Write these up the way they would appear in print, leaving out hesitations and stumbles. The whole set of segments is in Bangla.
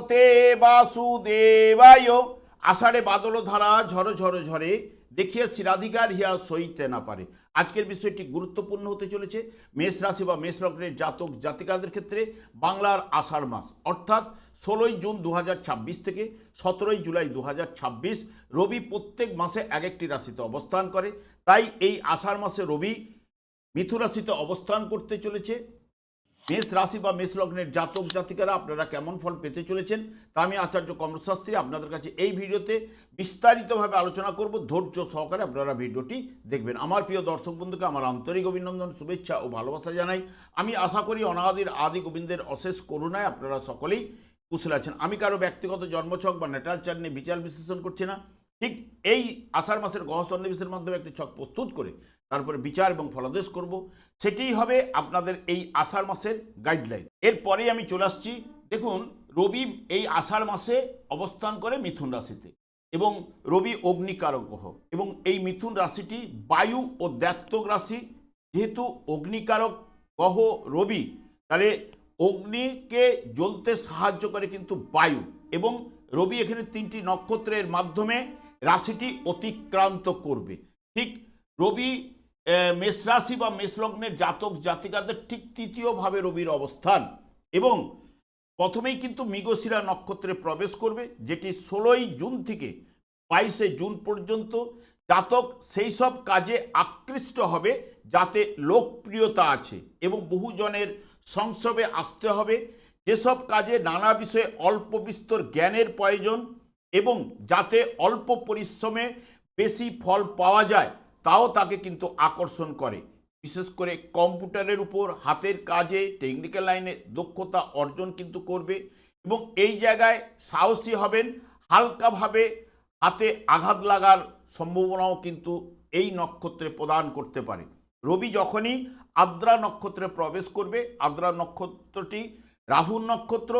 ভগবতে বাসুদেবায়। আষাঢ়ে বাদল ধারা ঝড় ঝড় ঝরে, দেখিয়া শিরাধিকার হিয়া সইতে না পারে। আজকের বিষয়টি গুরুত্বপূর্ণ হতে চলেছে মেষ রাশি বা মেষ লগ্নের জাতক জাতিকাদের ক্ষেত্রে। বাংলার আষাঢ় মাস অর্থাৎ 16ই জুন 2026 থেকে 17ই জুলাই 2026 রবি প্রত্যেক মাসে এক একটি রাশিতে অবস্থান করে। তাই এই আষাঢ় মাসে রবি মিথুন রাশিতে অবস্থান করতে চলেছে। মেষ রাশি বা মেষ লগ্নের জাতক জাতিকারা আপনারা কেমন ফল পেতে চলেছেন তা আমি আচার্য কমলশাস্ত্রী আপনাদের কাছে এই ভিডিওতে বিস্তারিতভাবে আলোচনা করব। ধৈর্য সহকারে আপনারা ভিডিওটি দেখবেন। আমার প্রিয় দর্শক বন্ধুকে আমার আন্তরিক অভিনন্দন, শুভেচ্ছা ও ভালোবাসা জানাই। আমি আশা করি অনাদির আদি গোবিন্দের অশেষ করুণায় আপনারা সকলেই কুশল আছেন। আমি কারো ব্যক্তিগত জন্মছক বা নেটাল চার্ট নিয়ে বিচার বিশ্লেষণ করছি না। ঠিক এই আষাঢ় মাসের গ্রহ সন্নিবেশের মাধ্যমে একটি ছক প্রস্তুত করে তারপরে বিচার এবং ফলাদেশ করব। সেটিই হবে আপনাদের এই আষাঢ় মাসের গাইডলাইন। এরপরেই আমি চলে আসছি। দেখুন, রবি এই আষাঢ় মাসে অবস্থান করে মিথুন রাশিতে, এবং রবি অগ্নিকারক গ্রহ, এবং এই মিথুন রাশিটি বায়ু ও দ্ব্যর্থক রাশি। যেহেতু অগ্নিকারক গ্রহ রবি, তাহলে অগ্নিকে জ্বলতে সাহায্য করে কিন্তু বায়ু, এবং রবি এখানে 3টি নক্ষত্রের মাধ্যমে রাশিটি অতিক্রান্ত করবে। ঠিক রবি মেষ রাশি বা মেষ লগ্নের জাতক জাতিকাদের ঠিক তৃতীয়ভাবে রবির অবস্থান, এবং প্রথমেই কিন্তু মৃগশিরা নক্ষত্রে প্রবেশ করবে, যেটি 16ই জুন থেকে 22শে জুন পর্যন্ত। জাতক সেই সব কাজে আকৃষ্ট হবে যাতে লোকপ্রিয়তা আছে এবং বহুজনের সংস্রবে আসতে হবে। যেসব কাজে নানা বিষয়ে অল্প বিস্তর জ্ঞানের প্রয়োজন এবং যাতে অল্প পরিশ্রমে বেশি ফল পাওয়া যায়, তাও তাকে কিন্তু আকর্ষণ করে। বিশেষ করে কম্পিউটারের উপর, হাতের কাজে, টেকনিক্যাল লাইনে দক্ষতা অর্জন কিন্তু করবে, এবং এই জায়গায় সাহসী হবেন। হালকাভাবে হাতে আঘাত লাগার সম্ভাবনাও কিন্তু এই নক্ষত্রে প্রদান করতে পারে। রবি যখনই আদ্রা নক্ষত্রে প্রবেশ করবে, আদ্রা নক্ষত্রটি রাহুর নক্ষত্র,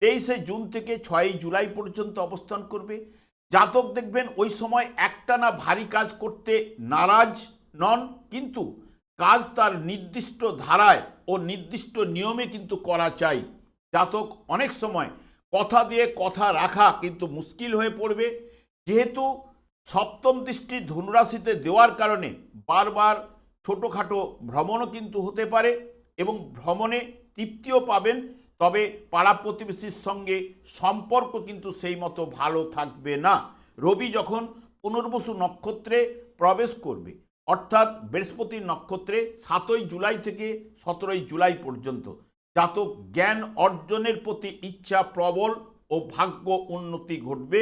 23শে জুন থেকে 6ই জুলাই পর্যন্ত অবস্থান করবে। জাতক দেখবেন ওই সময় একটানা ভারী কাজ করতে নারাজ নন, কিন্তু কাজ তার নির্দিষ্ট ধারায় ও নির্দিষ্ট নিয়মে কিন্তু করা চাই। জাতক অনেক সময় কথা দিয়ে কথা রাখা কিন্তু মুশকিল হয়ে পড়বে। যেহেতু সপ্তম দৃষ্টি ধনুরাশিতে দেওয়ার কারণে বারবার ছোটোখাটো ভ্রমণও কিন্তু হতে পারে, এবং ভ্রমণে তৃপ্তিও পাবেন। তবে পাড়া প্রতিবেশীর সঙ্গে সম্পর্ক কিন্তু সেই মতো ভালো থাকবে না। রবি যখন পুনর্বসু নক্ষত্রে প্রবেশ করবে, অর্থাৎ বৃহস্পতির নক্ষত্রে 7ই জুলাই থেকে 17ই জুলাই পর্যন্ত, জাতক জ্ঞান অর্জনের প্রতি ইচ্ছা প্রবল ও ভাগ্য উন্নতি ঘটবে।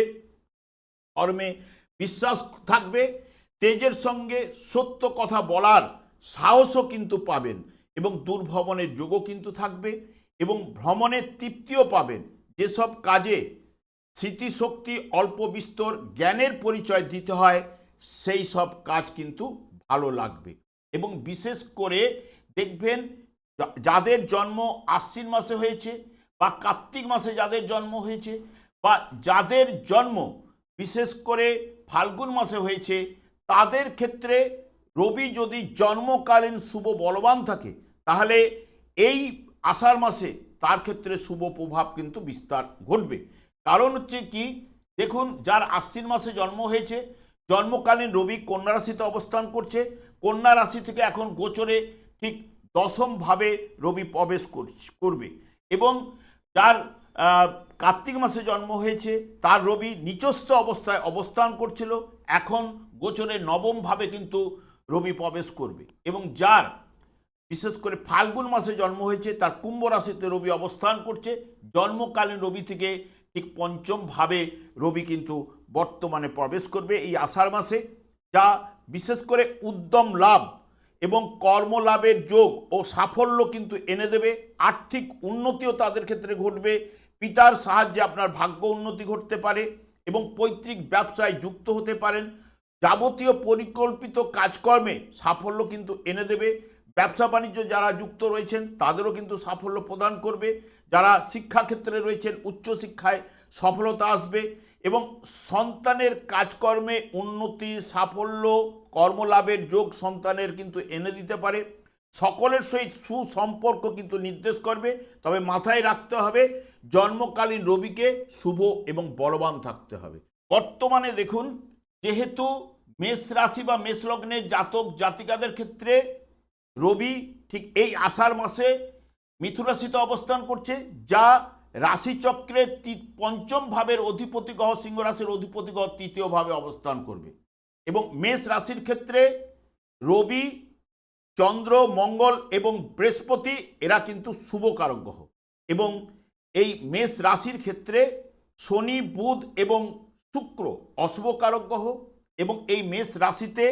কর্মে বিশ্বাস থাকবে, তেজের সঙ্গে সত্য কথা বলার সাহসও কিন্তু পাবেন, এবং দূরভ্রমণের যোগও কিন্তু থাকবে, এবং ভ্রমণের তৃপ্তিও পাবেন। যেসব কাজে স্মৃতিশক্তি অল্প বিস্তর জ্ঞানের পরিচয় দিতে হয়, সেই সব কাজ কিন্তু ভালো লাগবে। এবং বিশেষ করে দেখবেন যাদের জন্ম আশ্বিন মাসে হয়েছে বা কার্তিক মাসে যাদের জন্ম হয়েছে, বা যাদের জন্ম বিশেষ করে ফাল্গুন মাসে হয়েছে, তাদের ক্ষেত্রে রবি যদি জন্মকালীন শুভ বলবান থাকে, তাহলে এই আষাঢ় মাসে তার ক্ষেত্রে শুভ প্রভাব কিন্তু বিস্তার ঘটবে। কারণ হচ্ছে কি, দেখুন, যার আশ্বিন মাসে জন্ম হয়েছে, জন্মকালীন রবি কন্যা রাশিতে অবস্থান করছে। কন্যা রাশি থেকে এখন গোচরে ঠিক 10মভাবে রবি প্রবেশ করবে, এবং যার কার্তিক মাসে জন্ম হয়েছে তার রবি নিচস্থ অবস্থায় অবস্থান করছিল, এখন গোচরে 9মভাবে কিন্তু রবি প্রবেশ করবে। এবং যার বিশেষ করে ফাল্গুন মাসে জন্ম হয়েছে, তার কুম্ভ রাশিতে রবি অবস্থান করছে। জন্মকালীন রবি থেকে ঠিক 5মভাবে রবি কিন্তু বর্তমানে প্রবেশ করবে এই আষাঢ় মাসে, যা বিশেষ করে উদ্যম লাভ এবং কর্মলাভের যোগ ও সাফল্য কিন্তু এনে দেবে। আর্থিক উন্নতিও তাদের ক্ষেত্রে ঘটবে। পিতার সাহায্যে আপনার ভাগ্য উন্নতি ঘটতে পারে, এবং পৈতৃক ব্যবসায় যুক্ত হতে পারেন। যাবতীয় পরিকল্পিত কাজকর্মে সাফল্য কিন্তু এনে দেবে। ব্যবসা বাণিজ্য যারা যুক্ত রয়েছেন তাদেরও কিন্তু সাফল্য প্রদান করবে। যারা শিক্ষাক্ষেত্রে রয়েছেন, উচ্চশিক্ষায় সফলতা আসবে, এবং সন্তানের কাজকর্মে উন্নতি, সাফল্য, কর্মলাভের যোগ সন্তানের কিন্তু এনে দিতে পারে। সকলের সহিত সুসম্পর্ক কিন্তু নির্দেশ করবে। তবে মাথায় রাখতে হবে, জন্মকালীন রবিকে শুভ এবং বলবান থাকতে হবে। বর্তমানে দেখুন, যেহেতু মেষ রাশি বা মেষ লগ্নের জাতক জাতিকাদের ক্ষেত্রে রবি ঠিক এই আষাঢ় মাসে মিথুন রাশিতে অবস্থান করছে, যা রাশিচক্রের পঞ্চম ভাবের অধিপতি গ্রহ, সিংহ রাশির অধিপতি গ্রহ তৃতীয় ভাবে অবস্থান করবে। এবং মেষ রাশির ক্ষেত্রে রবি, চন্দ্র, মঙ্গল এবং বৃহস্পতি এরা কিন্তু শুভকারক গ্রহ। এবং এই মেষ রাশির ক্ষেত্রে শনি, বুধ এবং শুক্র অশুভকারক গ্রহ। এবং এই মেষ রাশিতে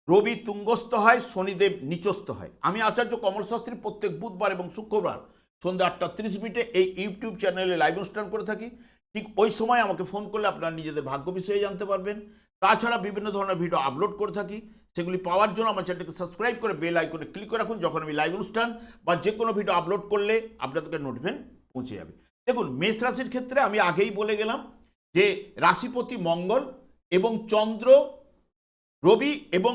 রবি তুঙ্গস্থ হয়, শনিদেব নিচস্থ হয়। আমি আচার্য কমল শাস্ত্রী প্রত্যেক বুধবার এবং শুক্রবার সন্ধ্যা 8:30 এই ইউটিউব চ্যানেলে লাইভ অনুষ্ঠান করে থাকি। ঠিক ওই সময় আমাকে ফোন করলে আপনারা নিজেদের ভাগ্য বিষয়ে জানতে পারবেন। তাছাড়া বিভিন্ন ধরনের ভিডিও আপলোড করে থাকি, সেগুলি পাওয়ার জন্য আমার চ্যানেলকে সাবস্ক্রাইব করে বেল আইকনে ক্লিক করে রাখুন। যখন আমি লাইভ অনুষ্ঠান বা যে কোনো ভিডিও আপলোড করলে আপনাদেরকে নোটিফিকেশন পৌঁছে যাবে। দেখুন, মেষ রাশির ক্ষেত্রে আমি আগেই বলে গেলাম যে রাশিপতি মঙ্গল এবং চন্দ্র, রবি এবং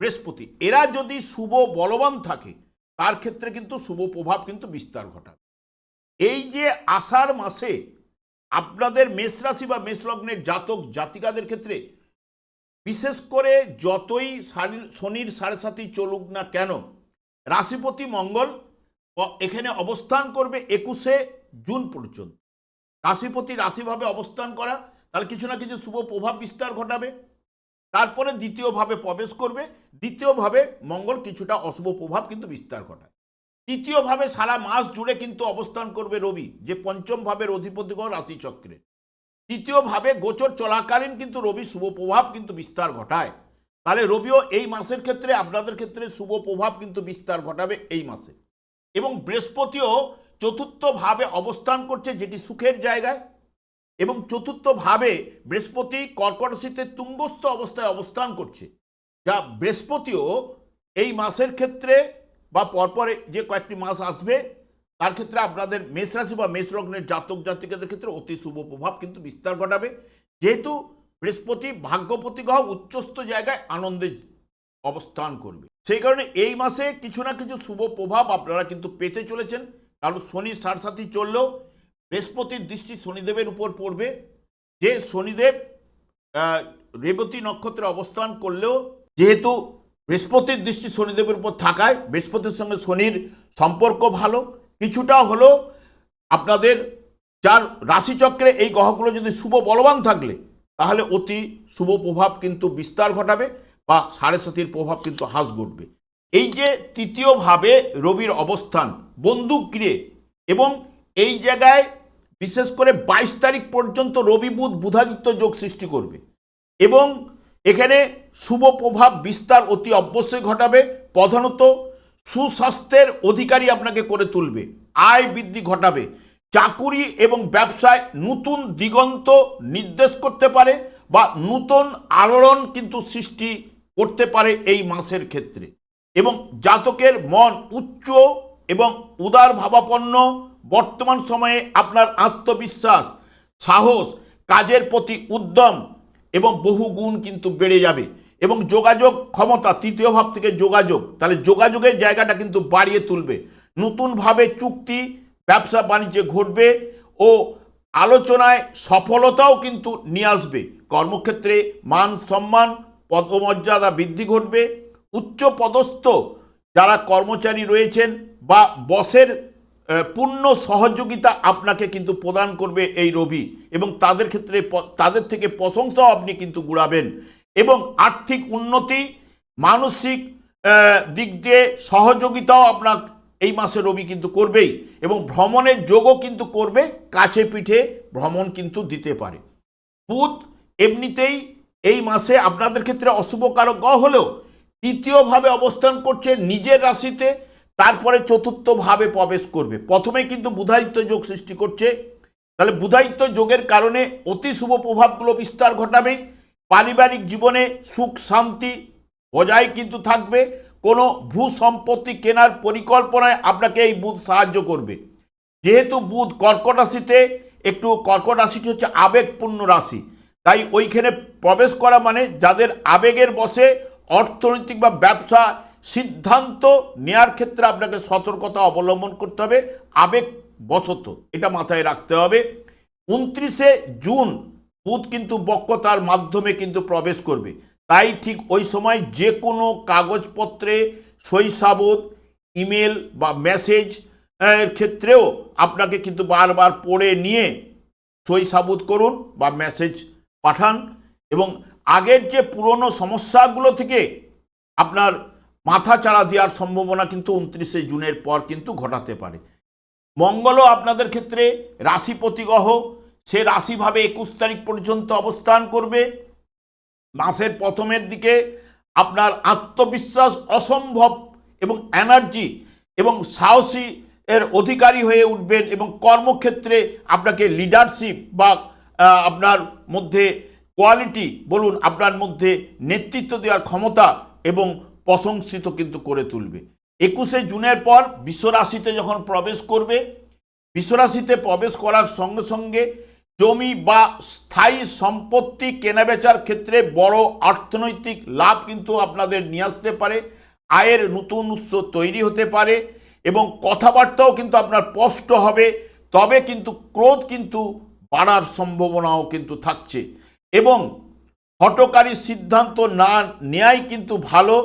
বৃহস্পতি এরা যদি শুভ বলবান থাকে, তার ক্ষেত্রে কিন্তু শুভ প্রভাব কিন্তু বিস্তার ঘটাবে। এই যে আষাঢ় মাসে আপনাদের মেষ রাশি বা মেষ লগ্নের জাতক জাতিকাদের ক্ষেত্রে বিশেষ করে যতই শনির 7.5 চলুক না কেন, রাশিপতি মঙ্গল এখানে অবস্থান করবে 21শে জুন পর্যন্ত। রাশিপতি রাশিভাবে অবস্থান করা তাহলে কিছু না কিছু শুভ প্রভাব বিস্তার ঘটাবে। তারপরে দ্বিতীয়ভাবে প্রবেশ করবে, দ্বিতীয়ভাবে মঙ্গল কিছুটা অশুভ প্রভাব কিন্তু বিস্তার ঘটায়। তৃতীয়ভাবে সারা মাস জুড়ে কিন্তু অবস্থান করবে রবি, যে পঞ্চম ভাবের অধিপতি গ্রহ রাশিচক্রে। তৃতীয়ভাবে গোচর চলাকালীন কিন্তু রবি শুভ প্রভাব কিন্তু বিস্তার ঘটায়। তাহলে রবিও এই মাসের ক্ষেত্রে আপনাদের ক্ষেত্রে শুভ প্রভাব কিন্তু বিস্তার ঘটাবে এই মাসে। এবং বৃহস্পতিও চতুর্থ ভাবে অবস্থান করছে, যেটি সুখের জায়গায়। এবং চতুর্থ ভাবে বৃহস্পতি কর্কট রাশিতে তুঙ্গস্থ অবস্থায় অবস্থান করছে, যা বৃহস্পতিও এই মাসের ক্ষেত্রে বা পরপরে যে কয়েকটি মাস আসবে তার ক্ষেত্রে আপনাদের মেষ রাশি বা মেষ লগ্নের জাতক জাতিকাদের ক্ষেত্রে অতি শুভ প্রভাব কিন্তু বিস্তার ঘটাবে। যেহেতু বৃহস্পতি ভাগ্যপতি গ্রহ উচ্চস্থ জায়গায় আনন্দে অবস্থান করবে, সেই কারণে এই মাসে কিছু না কিছু শুভ প্রভাব আপনারা কিন্তু পেতে চলেছেন। কারণ শনির 7.5 চললেও বৃহস্পতির দৃষ্টি শনিদেবের উপর পড়বে, যে শনিদেব রেবতী নক্ষত্রে অবস্থান করলেও যেহেতু বৃহস্পতির দৃষ্টি শনিদেবের উপর থাকায় বৃহস্পতির সঙ্গে শনির সম্পর্ক ভালো কিছুটা হলো। আপনাদের যার রাশিচক্রে এই গ্রহগুলো যদি শুভ বলবান থাকলে তাহলে অতি শুভ প্রভাব কিন্তু বিস্তার ঘটাবে বা 7.5 প্রভাব কিন্তু হ্রাস ঘটবে। এই যে তৃতীয়ভাবে রবির অবস্থান বন্দুকগৃহে, এবং এই জায়গায় বিশেষ করে 22 তারিখ পর্যন্ত রবি বুধ বুধাদিত্য যোগ সৃষ্টি করবে এবং এখানে শুভ প্রভাব বিস্তার অতি অবশ্যই ঘটাবে। প্রধানত সুস্বাস্থ্যের অধিকারী আপনাকে করে তুলবে, আয় বৃদ্ধি ঘটাবে, চাকুরি এবং ব্যবসায় নতুন দিগন্ত নির্দেশ করতে পারে বা নতুন আলোড়ন কিন্তু সৃষ্টি করতে পারে এই মাসের ক্ষেত্রে। এবং জাতকের মন উচ্চ এবং উদার ভাবাপন্ন। বর্তমান সময়ে আপনার আত্মবিশ্বাস, সাহস, কাজের প্রতি উদ্যম এবং বহু গুণ কিন্তু বেড়ে যাবে। এবং যোগাযোগ ক্ষমতা, তৃতীয় ভাব থেকে যোগাযোগ, তাহলে যোগাযোগের জায়গাটা কিন্তু বাড়িয়ে তুলবে। নতুনভাবে চুক্তি ব্যবসা বাণিজ্যে ঘটবে ও আলোচনায় সফলতাও কিন্তু নিয়ে আসবে। কর্মক্ষেত্রে মান সম্মান পদমর্যাদা বৃদ্ধি ঘটবে। উচ্চ পদস্থ যারা কর্মচারী রয়েছেন বা বসের পূর্ণ সহযোগিতা আপনাকে কিন্তু প্রদান করবে এই রবি, এবং তাদের ক্ষেত্রে তাদের থেকে প্রশংসাও আপনি কিন্তু কুড়াবেন। এবং আর্থিক উন্নতি, মানসিক দিক দিয়ে সহযোগিতাও আপনার এই মাসে রবি কিন্তু করবেই, এবং ভ্রমণের যোগও কিন্তু করবে। কাছে পিঠে ভ্রমণ কিন্তু দিতে পারে। বুধ এমনিতেই এই মাসে আপনাদের ক্ষেত্রে অশুভকারক গ্রহ হলেও তৃতীয়ভাবে অবস্থান করছে নিজের রাশিতে, তারপরে চতুর্থভাবে প্রবেশ করবে। প্রথমে কিন্তু বুধাদিত্য যোগ সৃষ্টি করছে, তাহলে বুধাদিত্য যোগের কারণে অতি শুভ প্রভাবগুলো বিস্তার ঘটাবে। পারিবারিক জীবনে সুখ শান্তি বজায় কিন্তু থাকবে। কোনো ভূ সম্পত্তি কেনার পরিকল্পনায় আপনাকে এই বুধ সাহায্য করবে। যেহেতু বুধ কর্কট রাশিতে, একটু কর্কট রাশিটি হচ্ছে আবেগপূর্ণ রাশি, তাই ওইখানে প্রবেশ করা মানে যাদের আবেগের বশে অর্থনৈতিক বা ব্যবসা সিদ্ধান্ত নেওয়ার ক্ষেত্রে আপনাকে সতর্কতা অবলম্বন করতে হবে। আবেগ বশত, এটা মাথায় রাখতে হবে। 29শে জুন বুধ কিন্তু বক্রতার মাধ্যমে কিন্তু প্রবেশ করবে, তাই ঠিক ওই সময় যে কোনো কাগজপত্রে সই সাবুত, ইমেল বা মেসেজ এর ক্ষেত্রেও আপনাকে কিন্তু বারবার পড়ে নিয়ে সই সাবুত করুন বা মেসেজ পাঠান, এবং আগের যে পুরনো সমস্যাগুলো থেকে আপনার মাথা চাড়া দেওয়ার সম্ভাবনা কিন্তু 29শে জুনের পর কিন্তু ঘটাতে পারে। মঙ্গলও আপনাদের ক্ষেত্রে রাশিপতি গ্রহ, সে রাশিভাবে 21 তারিখ পর্যন্ত অবস্থান করবে। মাসের প্রথমের দিকে আপনার আত্মবিশ্বাস অসম্ভব এবং এনার্জি এবং সাহসী এর অধিকারী হয়ে উঠবেন, এবং কর্মক্ষেত্রে আপনাকে লিডারশিপ বা আপনার মধ্যে কোয়ালিটি বলুন, আপনার মধ্যে নেতৃত্ব দেওয়ার ক্ষমতা এবং প্রশংসিত কিন্তু করে তুলবে। 21শে জুনের পর বিশ্বরাশিতে যখন প্রবেশ করবে, বিশ্বরাশিতে প্রবেশ করার সঙ্গে সঙ্গে জমি বা স্থায়ী সম্পত্তি কেনাবেচার ক্ষেত্রে বড় অর্থনৈতিক লাভ কিন্তু আপনাদের নিয়ে আসতে পারে, আয়ের নতুন উৎস তৈরি হতে পারে, এবং কথাবার্তাও কিন্তু আপনার স্পষ্ট হবে। তবে কিন্তু ক্রোধ কিন্তু বাড়ার সম্ভাবনাও কিন্তু থাকছে, এবং হঠকারী সিদ্ধান্ত না নেওয়াই কিন্তু ভালো,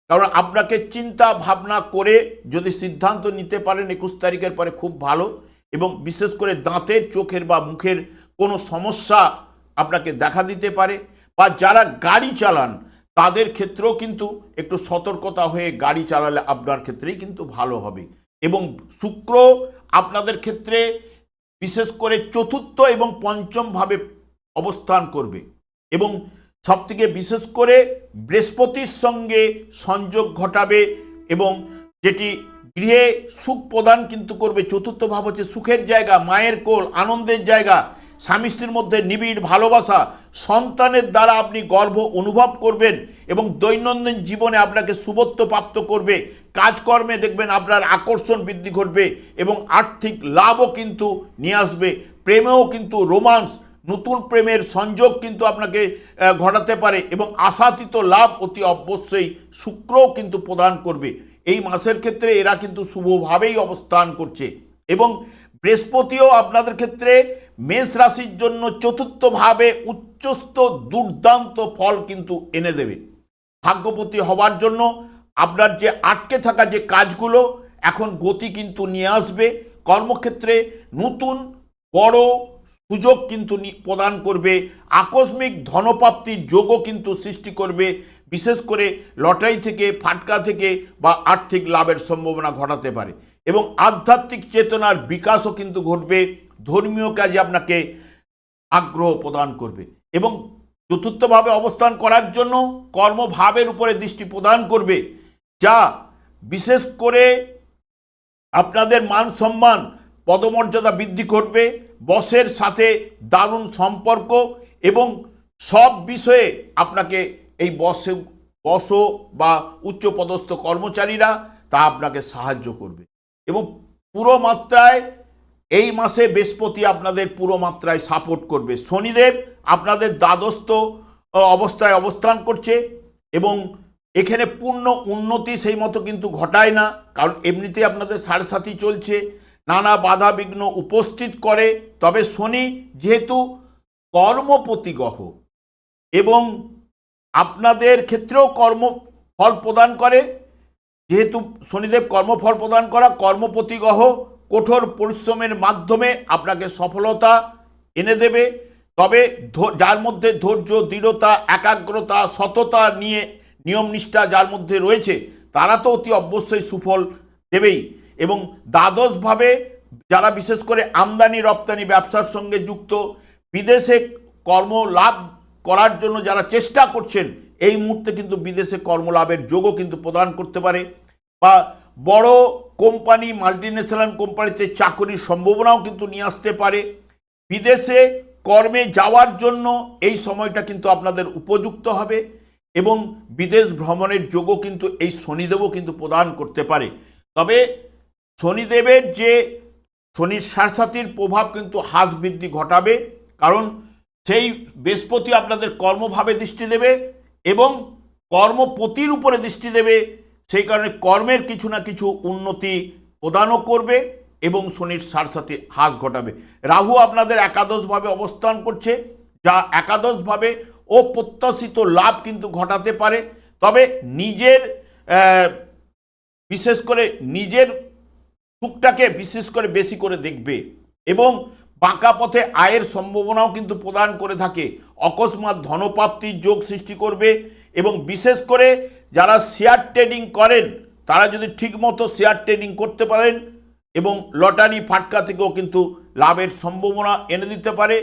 কারণ আপনাকে চিন্তা ভাবনা করে যদি সিদ্ধান্ত নিতে পারেন 21 তারিখের পরে খুব ভালো। এবং বিশেষ করে দাঁতের, চোখের বা মুখের কোনো সমস্যা আপনাকে দেখা দিতে পারে, বা যারা গাড়ি চালান তাদের ক্ষেত্রেও কিন্তু একটু সতর্কতা হয়ে গাড়ি চালালে আপনার ক্ষেত্রেই কিন্তু ভালো হবে। এবং শুক্র আপনাদের ক্ষেত্রে বিশেষ করে চতুর্থ এবং পঞ্চম ভাবে অবস্থান করবে, এবং সবথেকে বিশেষ করে বৃহস্পতির সঙ্গে সংযোগ ঘটাবে, এবং যেটি গৃহে সুখ প্রদান কিন্তু করবে। চতুর্থ ভাব হচ্ছে সুখের জায়গা, মায়ের কোল, আনন্দের জায়গা, স্বামী স্ত্রীর মধ্যে নিবিড় ভালোবাসা, সন্তানের দ্বারা আপনি গর্ব অনুভব করবেন, এবং দৈনন্দিন জীবনে আপনাকে শুভত্ব প্রাপ্ত করবে। কাজকর্মে দেখবেন আপনার আকর্ষণ বৃদ্ধি ঘটবে, এবং আর্থিক লাভও কিন্তু নিয়ে আসবে। প্রেমেও কিন্তু রোমান্স, নতুন প্রেমের সংযোগ কিন্তু আপনাকে ঘটাতে পারে, এবং আশাতীত লাভ অতি অবশ্যই শুক্রও কিন্তু প্রদান করবে। এই মাসের ক্ষেত্রে এরা কিন্তু শুভভাবেই অবস্থান করছে, এবং বৃহস্পতিও আপনাদের ক্ষেত্রে মেষ রাশির জন্য চতুর্থভাবে উচ্চস্থ দুর্দান্ত ফল কিন্তু এনে দেবে। ভাগ্যপতি হওয়ার জন্য আপনার যে আটকে থাকা যে কাজগুলো এখন গতি কিন্তু নিয়ে আসবে। কর্মক্ষেত্রে নতুন বড় সুযোগ কিন্তু প্রদান করবে, আকস্মিক ধনপ্রাপ্তির যোগও কিন্তু সৃষ্টি করবে। বিশেষ করে লটারি থেকে, ফাটকা থেকে বা আর্থিক লাভের সম্ভাবনা ঘটাতে পারে, এবং আধ্যাত্মিক চেতনার বিকাশও কিন্তু ঘটবে। ধর্মীয় কাজে আপনাকে আগ্রহ প্রদান করবে, এবং চতুর্থভাবে অবস্থান করার জন্য কর্মভাবের উপরে দৃষ্টি প্রদান করবে, যা বিশেষ করে আপনাদের মান সম্মান, পদমর্যাদা বৃদ্ধি করবে। বসের সাথে দারুণ সম্পর্ক, এবং সব বিষয়ে আপনাকে এই বস বা উচ্চপদস্থ কর্মচারীরা তা আপনাকে সাহায্য করবে। এবং পুরো মাত্রায় এই মাসে বৃহস্পতি আপনাদের পুরো মাত্রায় সাপোর্ট করবে। শনিদেব আপনাদের দ্বাদস্থ অবস্থায় অবস্থান করছে, এবং এখানে পূর্ণ উন্নতি সেই মতো কিন্তু ঘটায় না, কারণ এমনিতেই আপনাদের সাড়ে সাথী চলছে, নানা বাধা বিঘ্ন উপস্থিত করে। তবে শনি যেহেতু কর্মপতি গ্রহ এবং আপনাদের ক্ষেত্রেও কর্মফল প্রদান করে, যেহেতু শনিদেব কর্মফল প্রদান করা, কর্মপতি গ্রহ কঠোর পরিশ্রমের মাধ্যমে আপনাকে সফলতা এনে দেবে। তবে যার মধ্যে ধৈর্য, দৃঢ়তা, একাগ্রতা, সততা নিয়ে নিয়ম নিষ্ঠা যার মধ্যে রয়েছে, তারা তো অতি অবশ্যই সুফল দেবেই। এবং দ্বাদশভাবে যারা বিশেষ করে আমদানি রপ্তানি ব্যবসার সঙ্গে যুক্ত, বিদেশে কর্ম লাভ করার জন্য যারা চেষ্টা করছেন, এই মুহূর্তে কিন্তু বিদেশে কর্মলাভের যোগও কিন্তু প্রদান করতে পারে, বা বড় কোম্পানি, মাল্টিন্যাশনাল কোম্পানিতে চাকরির সম্ভাবনাও কিন্তু নিয়ে আসতে পারে। বিদেশে কর্মে যাওয়ার জন্য এই সময়টা কিন্তু আপনাদের উপযুক্ত হবে, এবং বিদেশ ভ্রমণের যোগও কিন্তু এই শনিদেবও কিন্তু প্রদান করতে পারে। তবে শনিদেবের যে শনির সারসাথীর প্রভাব কিন্তু হ্রাস বৃদ্ধি ঘটাবে, কারণ সেই বৃহস্পতি আপনাদের কর্মভাবে দৃষ্টি দেবে এবং কর্মপতির উপরে দৃষ্টি দেবে। সেই কারণে কর্মের কিছু না কিছু উন্নতি প্রদানও করবে, এবং শনির সাথে হ্রাস ঘটাবে। রাহু আপনাদের একাদশভাবে অবস্থান করছে, যা একাদশভাবে অপ্রত্যাশিত লাভ কিন্তু ঘটাতে পারে। তবে নিজের বিশেষ করে নিজের সুখটাকে বিশেষ করে বেশি করে দেখবে এবং বাঁকা পথে আয়ের সম্ভাবনাও কিন্তু প্রদান করে থাকে। অকস্মাৎ ধনপ্রাপ্তির যোগ সৃষ্টি করবে এবং বিশেষ করে যারা শেয়ার ট্রেডিং করেন তারা যদি ঠিকমতো শেয়ার ট্রেডিং করতে পারেন এবং লটারি ফাটকা থেকেও কিন্তু লাভের সম্ভাবনা এনে দিতে পারে।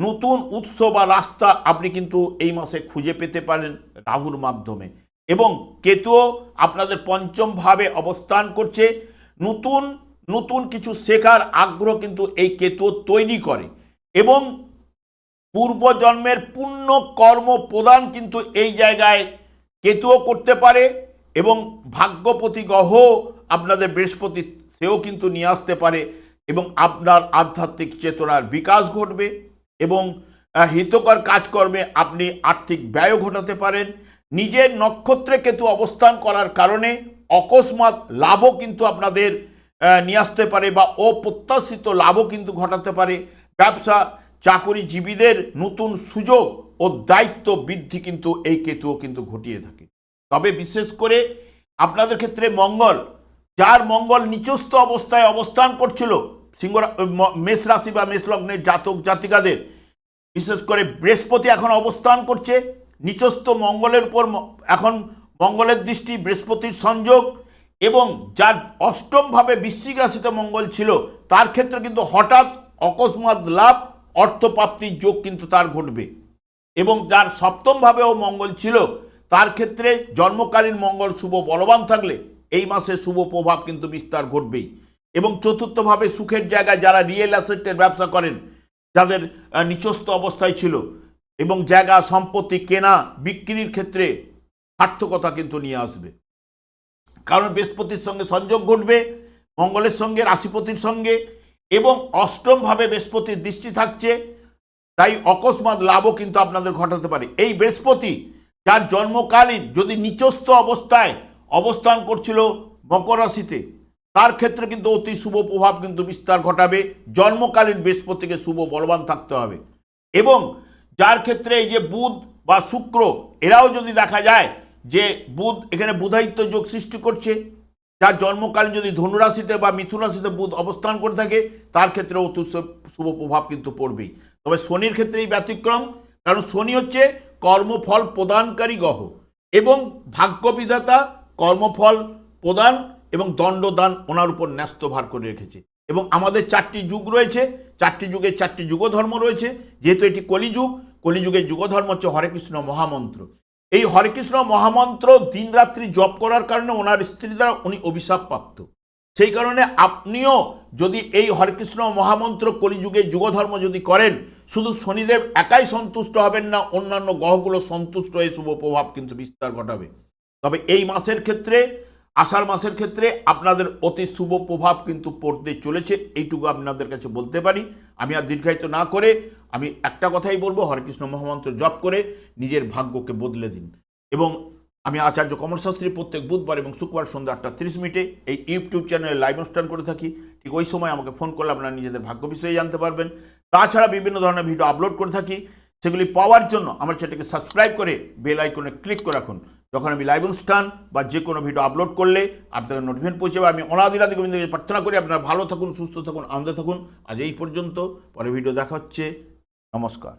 নতুন উৎস বা রাস্তা আপনি কিন্তু এই মাসে খুঁজে পেতে পারেন রাহুর মাধ্যমে। এবং কেতুও আপনাদের পঞ্চম ভাবে অবস্থান করছে। নতুন নতুন কিছু শেখার আগ্রহ কিন্তু এই কেতু তৈরি করে এবং পূর্বজন্মের পুণ্য কর্ম প্রদান কিন্তু এই জায়গায় কেতুও করতে পারে এবং ভাগ্যপতি গ্রহ আপনাদের বৃহস্পতি সেও কিন্তু নিয়ে আসতে পারে এবং আপনার আধ্যাত্মিক চেতনার বিকাশ ঘটবে এবং হিতকর কাজকর্মে আপনি আর্থিক ব্যয় ঘটাতে পারেন। নিজের নক্ষত্রে কেতু অবস্থান করার কারণে অকস্মাৎ লাভও কিন্তু আপনাদের নিয়ে আসতে পারে বা অপ্রত্যাশিত লাভও কিন্তু ঘটাতে পারে। ব্যবসা চাকরিজীবীদের নতুন সুযোগ ও দায়িত্ব বৃদ্ধি কিন্তু এই কেতুও কিন্তু ঘটিয়ে থাকে। তবে বিশেষ করে আপনাদের ক্ষেত্রে মঙ্গল, যার মঙ্গল নিচস্থ অবস্থায় অবস্থান করছিল সিংহ মেষ রাশি বা মেষ লগ্নের জাতক জাতিকাদের, বিশেষ করে বৃহস্পতি এখন অবস্থান করছে নিচস্থ মঙ্গলের উপর। এখন মঙ্গলের দৃষ্টি, বৃহস্পতির সংযোগ এবং যার অষ্টমভাবে বৃশ্চিক রাশিতে মঙ্গল ছিল তার ক্ষেত্রে কিন্তু হঠাৎ অকস্মাৎ লাভ অর্থপ্রাপ্তির যোগ কিন্তু তার ঘটবে এবং যার সপ্তমভাবেও মঙ্গল ছিল তার ক্ষেত্রে জন্মকালীন মঙ্গল শুভ বলবান থাকলে এই মাসে শুভ প্রভাব কিন্তু বিস্তার ঘটবেই। এবং চতুর্থভাবে সুখের জায়গায় যারা রিয়েল অ্যাসেটের ব্যবসা করেন, যাদের নিচস্থ অবস্থায় ছিল এবং জায়গা সম্পত্তি কেনা বিক্রির ক্ষেত্রে সার্থকতা কিন্তু নিয়ে আসবে, কারণ বৃহস্পতির সঙ্গে সংযোগ ঘটবে মঙ্গলের সঙ্গে, রাশিপতির সঙ্গে এবং অষ্টমভাবে বৃহস্পতির দৃষ্টি থাকছে, তাই অকস্মাৎ লাভও কিন্তু আপনাদের ঘটাতে পারে। এই বৃহস্পতি যার জন্মকালীন যদি নিচস্থ অবস্থায় অবস্থান করছিল মকর রাশিতে, তার ক্ষেত্রে কিন্তু অতি শুভ প্রভাব কিন্তু বিস্তার ঘটাবে। জন্মকালীন বৃহস্পতিকে শুভ বলবান থাকতে হবে এবং যার ক্ষেত্রে এই যে বুধ বা শুক্র, এরাও যদি দেখা যায় যে বুধ এখানে বুধায়িত্ব যোগ সৃষ্টি করছে, যার জন্মকালীন যদি ধনুরাশিতে বা মিথুন রাশিতে বুধ অবস্থান করে থাকে তার ক্ষেত্রে অতি শুভ প্রভাব কিন্তু পড়বেই। তবে শনির ক্ষেত্রেই ব্যতিক্রম, কারণ শনি হচ্ছে কর্মফল প্রদানকারী গ্রহ এবং ভাগ্যবিধাতা কর্মফল প্রদান এবং দণ্ডদান ওনার উপর ন্যস্ত ভার করে রেখেছে। এবং আমাদের 4টি যুগ রয়েছে, 4টি যুগে 4টি যুগধর্ম রয়েছে। যেহেতু এটি কলিযুগ, কলিযুগের যুগধর্ম হচ্ছে হরে কৃষ্ণ মহামন্ত্র। এই হরে কৃষ্ণ মহামন্ত্র দিনরাত্রি জপ করার কারণে ওনার স্ত্রী দ্বারা উনি অভিশাপ প্রাপ্ত। সেই কারণে আপনিও যদি এই হরে কৃষ্ণ মহামন্ত্র কলিযুগে যুগধর্ম যদি করেন, শুধু শনিদেব একাই সন্তুষ্ট হবেন না, অন্যান্য গ্রহগুলো সন্তুষ্ট হয়ে শুভ প্রভাব কিন্তু বিস্তার ঘটাবে। তবে এই মাসের ক্ষেত্রে, আষাঢ় মাসের ক্ষেত্রে আপনাদের অতি শুভ প্রভাব কিন্তু পড়তে চলেছে, এইটুকু আপনাদের কাছে বলতে পারি। আমি আর দীর্ঘায়িত না করে আমি একটা কথাই বলবো, হরে কৃষ্ণ মহামন্ত্র জপ করে নিজের ভাগ্যকে বদলে দিন। এবং আমি আচার্য কমল শাস্ত্রী প্রত্যেক বুধবার এবং শুক্রবার সন্ধ্যা 8:30 এই ইউটিউব চ্যানেলে লাইভ অনুষ্ঠান করে থাকি। ঠিক ওই সময় আমাকে ফোন করলে আপনারা নিজেদের ভাগ্য বিষয়ে জানতে পারবেন। তাছাড়া বিভিন্ন ধরনের ভিডিও আপলোড করে থাকি, সেগুলি পাওয়ার জন্য আমার চ্যানেলকে সাবস্ক্রাইব করে বেল আইকনে ক্লিক করে রাখুন। যখন আমি লাইভ অনুষ্ঠান বা যে কোনো ভিডিও আপলোড করলে আপনাদের নোটিফিকেশন পৌঁছে যাবে। আমি অনাদিরাদি গোবিন্দকে প্রার্থনা করি আপনারা ভালো থাকুন, সুস্থ থাকুন, আনন্দে থাকুন। আজ এই পর্যন্ত, পরে ভিডিও দেখা হচ্ছে। নমস্কার।